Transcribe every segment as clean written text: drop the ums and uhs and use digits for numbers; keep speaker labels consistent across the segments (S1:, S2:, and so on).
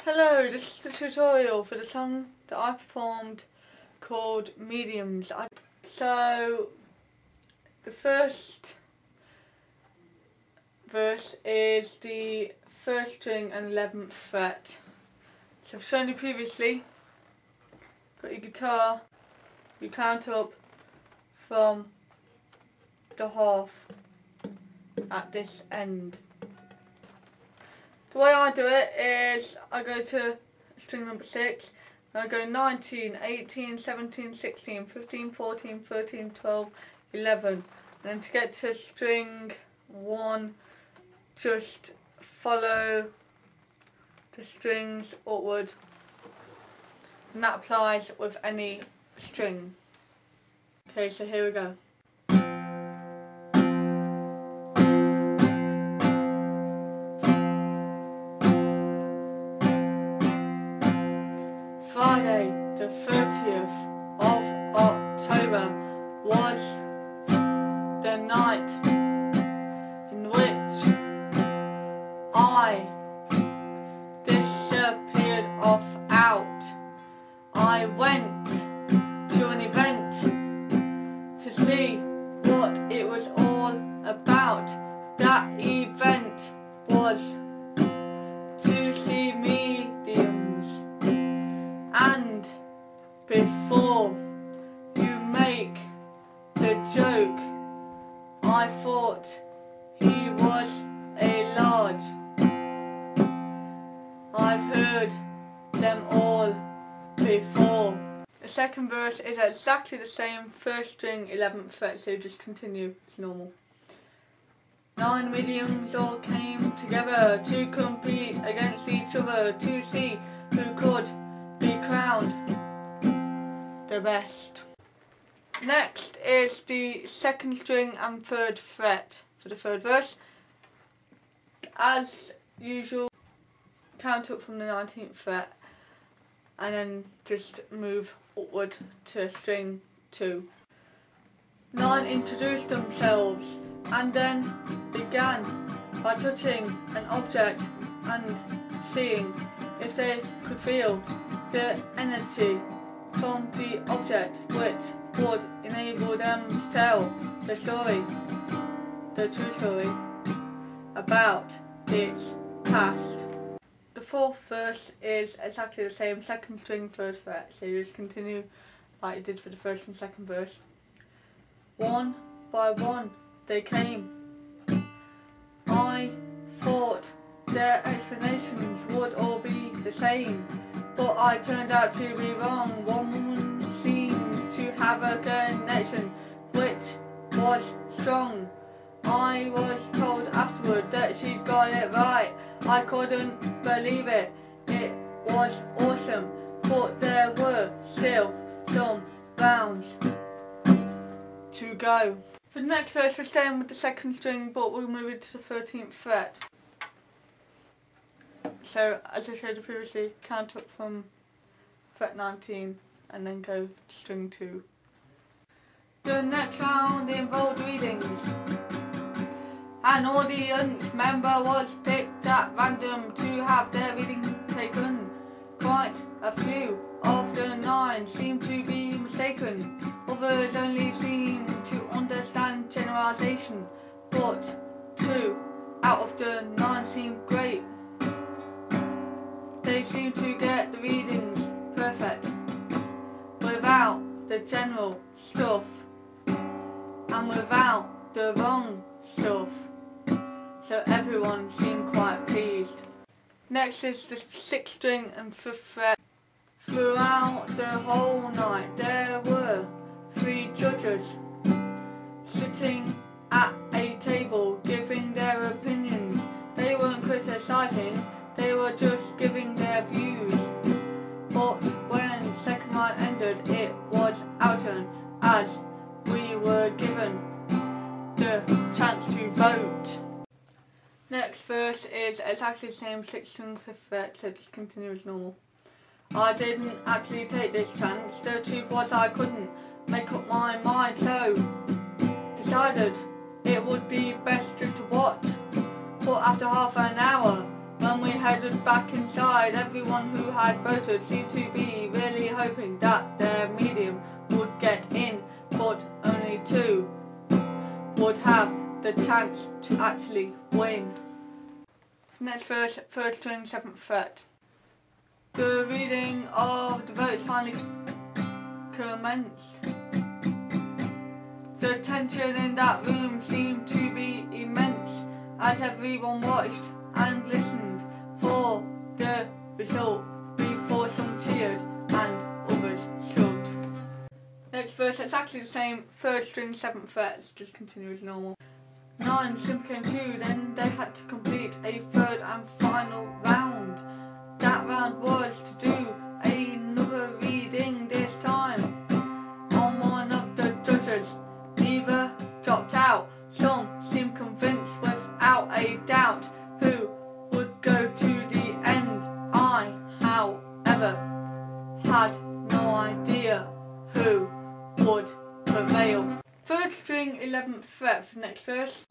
S1: Hello, this is the tutorial for the song that I performed called Mediums. So the first verse is the 1st string and 11th fret. So I've shown you previously, got your guitar, you count up from the half at this end. The way I do it is I go to string number 6, and I go 19, 18, 17, 16, 15, 14, 13, 12, 11. And then to get to string 1, just follow the strings upward. And that applies with any string. Okay, so here we go. Friday, the 30th of October was the night in which I disappeared off out. I went to an event to see what it was all about. That event was to see mediums. And before you make the joke, I thought he was a large. I've heard them all before. The second verse is exactly the same, 1st string, 11th fret, so just continue as normal. 9 mediums all came together to compete against each other to see who could be crowned the best. Next is the 2nd string and 3rd fret for the 3rd verse. As usual, count up from the 19th fret and then just move upward to string 2. 9 introduced themselves and then began by touching an object and seeing if they could feel the energy from the object, which would enable them to tell the story, the true story, about its past. The 4th verse is exactly the same, 2nd string, 3rd fret, so you just continue like you did for the 1st and 2nd verse. One by one they came. I thought their explanations would all be the same, but I turned out to be wrong. One woman seemed to have a connection which was strong. I was told afterward that she'd got it right. I couldn't believe it. It was awesome, but there were still some rounds to go. For the next verse we're staying with the 2nd string, but we'll move it to the 13th fret. So, as I showed you previously, count up from fret 19 and then go to string 2. The next round involved readings. An audience member was picked at random to have their reading taken. Quite a few of the 9 seemed to be mistaken. Others only seemed to understand generalization, but 2 out of the 9 seemed great. They seem to get the readings perfect, without the general stuff, and without the wrong stuff, so everyone seemed quite pleased. Next is the 6th string and 5th fret. Throughout the whole night there were 3 judges sitting at a table giving their opinions. They weren't criticising, they were just giving their views. But when the 2nd line ended, it was our turn, as we were given the chance to vote. Next verse is exactly the same, 6th string, 5th fret, so just continue as normal. I didn't actually take this chance. The truth was I couldn't make up my mind, so decided it would be best just to watch. But after half an hour, When we headed back inside, everyone who had voted seemed to be really hoping that their medium would get in, but only 2 would have the chance to actually win. Next verse, 3rd string, 7th fret. The reading of the votes finally commenced. The tension in that room seemed to be immense as everyone watched and listened for the result before some cheered and others shrugged. Next verse, exactly the same, 3rd string, 7th fret, just continue as normal. 9 simply came 2, then they had to complete a 3rd and final round. That round was to do another reading this time on one of the judges. Neither dropped out. Some seemed convinced without a doubt who would go to the end. I, however, had no idea who would prevail. 3rd string, 11th fret for next verse.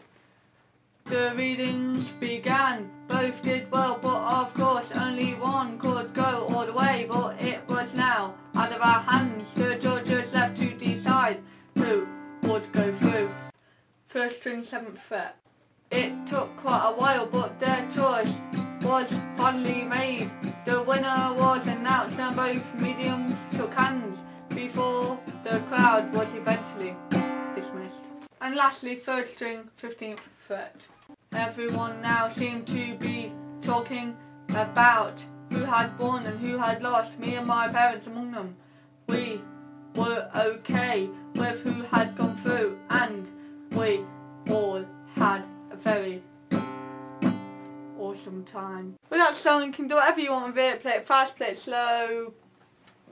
S1: The readings began, both did well, but of course only one could go all the way. But it was now out of our hands, the judges left to decide who would go through. 1st string, 7th fret. It took quite a while, but their choice was finally made. The winner was announced and both mediums shook hands before the crowd was eventually dismissed. And lastly, 3rd string, 15th fret. Everyone now seemed to be talking about who had won and who had lost, me and my parents among them. We were okay with who had gone through, and we all had a very awesome time. With that song, you can do whatever you want with it, play it fast, play it slow,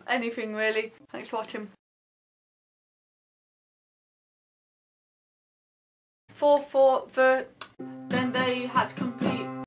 S1: anything really. Thanks for watching. 4/4 then they had to come